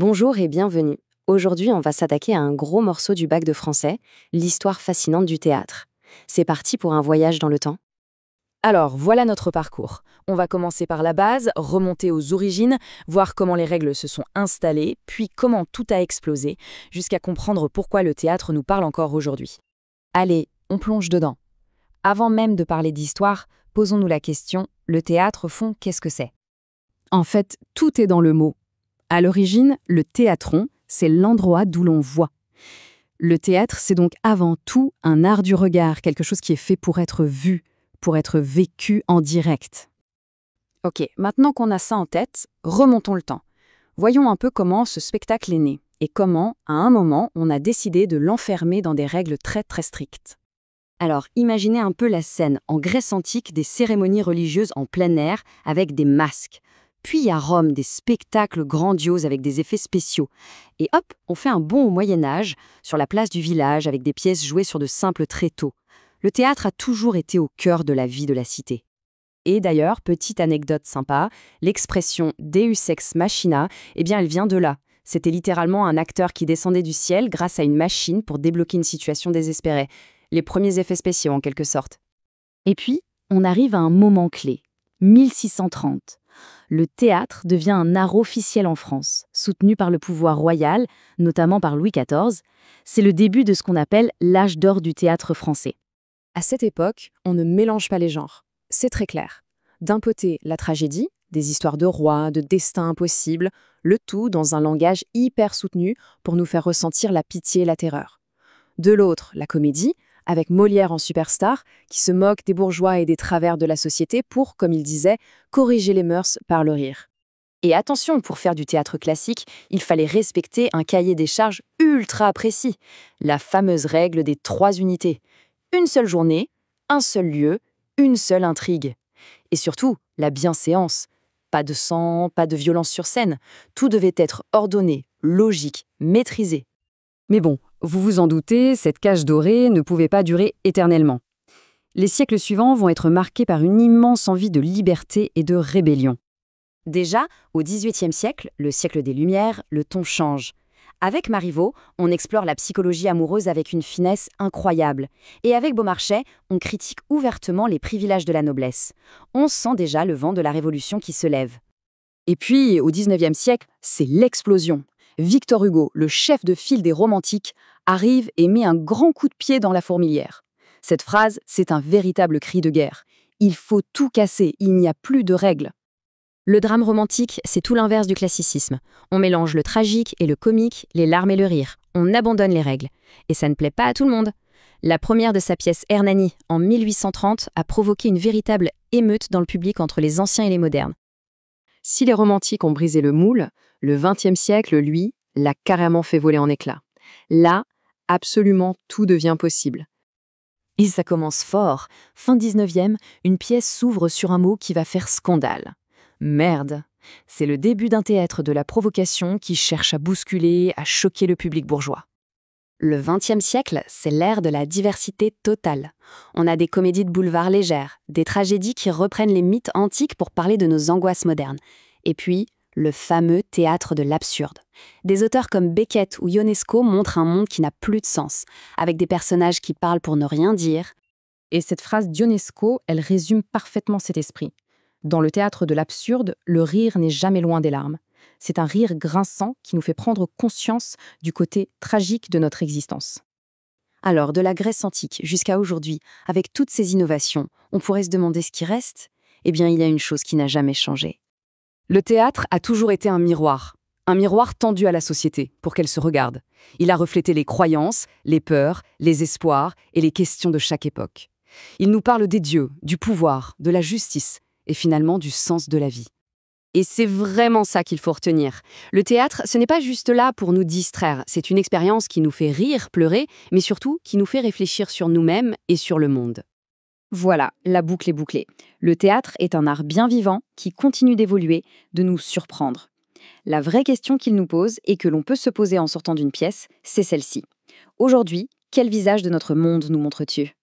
Bonjour et bienvenue. Aujourd'hui, on va s'attaquer à un gros morceau du bac de français, l'histoire fascinante du théâtre. C'est parti pour un voyage dans le temps. Alors, voilà notre parcours. On va commencer par la base, remonter aux origines, voir comment les règles se sont installées, puis comment tout a explosé, jusqu'à comprendre pourquoi le théâtre nous parle encore aujourd'hui. Allez, on plonge dedans. Avant même de parler d'histoire, posons-nous la question, le théâtre, au fond, qu'est-ce que c'est? En fait, tout est dans le mot. À l'origine, le théatron, c'est l'endroit d'où l'on voit. Le théâtre, c'est donc avant tout un art du regard, quelque chose qui est fait pour être vu, pour être vécu en direct. Ok, maintenant qu'on a ça en tête, remontons le temps. Voyons un peu comment ce spectacle est né, et comment, à un moment, on a décidé de l'enfermer dans des règles très très strictes. Alors, imaginez un peu la scène en Grèce antique des cérémonies religieuses en plein air avec des masques. Puis à Rome, des spectacles grandioses avec des effets spéciaux. Et hop, on fait un bond au Moyen-Âge, sur la place du village, avec des pièces jouées sur de simples tréteaux. Le théâtre a toujours été au cœur de la vie de la cité. Et d'ailleurs, petite anecdote sympa, l'expression Deus ex machina, elle vient de là. C'était littéralement un acteur qui descendait du ciel grâce à une machine pour débloquer une situation désespérée. Les premiers effets spéciaux, en quelque sorte. Et puis, on arrive à un moment clé, 1630. Le théâtre devient un art officiel en France, soutenu par le pouvoir royal, notamment par Louis XIV. C'est le début de ce qu'on appelle l'âge d'or du théâtre français. À cette époque, on ne mélange pas les genres. C'est très clair. D'un côté, la tragédie, des histoires de rois, de destins impossibles, le tout dans un langage hyper soutenu pour nous faire ressentir la pitié et la terreur. De l'autre, la comédie, avec Molière en superstar, qui se moque des bourgeois et des travers de la société pour, comme il disait, corriger les mœurs par le rire. Et attention, pour faire du théâtre classique, il fallait respecter un cahier des charges ultra précis. La fameuse règle des 3 unités. Une seule journée, un seul lieu, une seule intrigue. Et surtout, la bienséance. Pas de sang, pas de violence sur scène. Tout devait être ordonné, logique, maîtrisé. Mais bon, vous vous en doutez, cette cage dorée ne pouvait pas durer éternellement. Les siècles suivants vont être marqués par une immense envie de liberté et de rébellion. Déjà, au XVIIIe siècle, le siècle des Lumières, le ton change. Avec Marivaux, on explore la psychologie amoureuse avec une finesse incroyable. Et avec Beaumarchais, on critique ouvertement les privilèges de la noblesse. On sent déjà le vent de la Révolution qui se lève. Et puis, au XIXe siècle, c'est l'explosion. Victor Hugo, le chef de file des romantiques, arrive et met un grand coup de pied dans la fourmilière. Cette phrase, c'est un véritable cri de guerre. Il faut tout casser, il n'y a plus de règles. Le drame romantique, c'est tout l'inverse du classicisme. On mélange le tragique et le comique, les larmes et le rire. On abandonne les règles. Et ça ne plaît pas à tout le monde. La première de sa pièce Hernani, en 1830, a provoqué une véritable émeute dans le public entre les anciens et les modernes. Si les romantiques ont brisé le moule, le XXe siècle, lui, l'a carrément fait voler en éclats. Là, absolument tout devient possible. Et ça commence fort. Fin 19e, une pièce s'ouvre sur un mot qui va faire scandale. Merde. C'est le début d'un théâtre de la provocation qui cherche à bousculer, à choquer le public bourgeois. Le XXe siècle, c'est l'ère de la diversité totale. On a des comédies de boulevard légères, des tragédies qui reprennent les mythes antiques pour parler de nos angoisses modernes. Et puis, le fameux théâtre de l'absurde. Des auteurs comme Beckett ou Ionesco montrent un monde qui n'a plus de sens, avec des personnages qui parlent pour ne rien dire. Et cette phrase d'Ionesco, elle résume parfaitement cet esprit. Dans le théâtre de l'absurde, le rire n'est jamais loin des larmes. C'est un rire grinçant qui nous fait prendre conscience du côté tragique de notre existence. Alors, de la Grèce antique jusqu'à aujourd'hui, avec toutes ces innovations, on pourrait se demander ce qui reste. Eh bien, il y a une chose qui n'a jamais changé. Le théâtre a toujours été un miroir tendu à la société pour qu'elle se regarde. Il a reflété les croyances, les peurs, les espoirs et les questions de chaque époque. Il nous parle des dieux, du pouvoir, de la justice et finalement du sens de la vie. Et c'est vraiment ça qu'il faut retenir. Le théâtre, ce n'est pas juste là pour nous distraire, c'est une expérience qui nous fait rire, pleurer, mais surtout qui nous fait réfléchir sur nous-mêmes et sur le monde. Voilà, la boucle est bouclée. Le théâtre est un art bien vivant qui continue d'évoluer, de nous surprendre. La vraie question qu'il nous pose et que l'on peut se poser en sortant d'une pièce, c'est celle-ci. Aujourd'hui, quel visage de notre monde nous montres-tu ?